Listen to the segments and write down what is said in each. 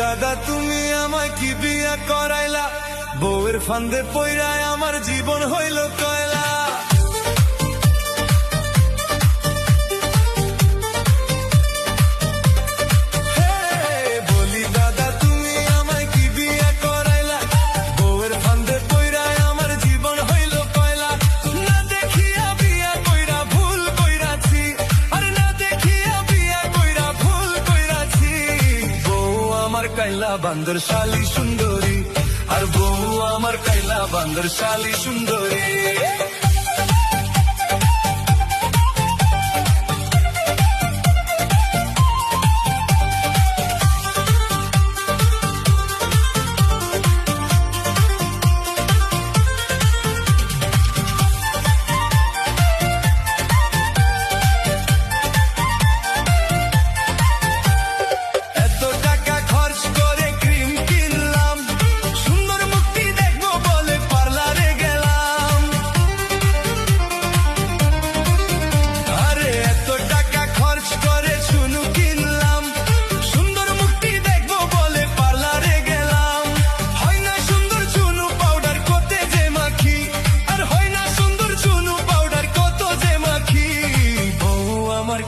দাদা তুমি আমায় কি বিয়া করাইলা, বউয়ের ফান্দে পইরায় আমার জীবন হইল কয়লা। বলি দাদা তুমি আমায় কি বিয়া করাইলা, বউয়ের ফান্দে পইরায় আমার জীবন হইল কয়লা। না দেখিয়া বিয়া কইরা ভুল কইরাছি, আর না দেখিয়া বিয়া কইরা ভুল কইরাছি। বউ আমার কাইলা বান্দর শালী সুন্দরী, আর বউ আমার কাইলা বান্দর শালী সুন্দরী।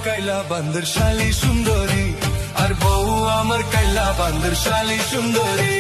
কাইলা বান্দর শালী সুন্দরী, আর বউ আমার কাইলা বান্দর শালী সুন্দরী।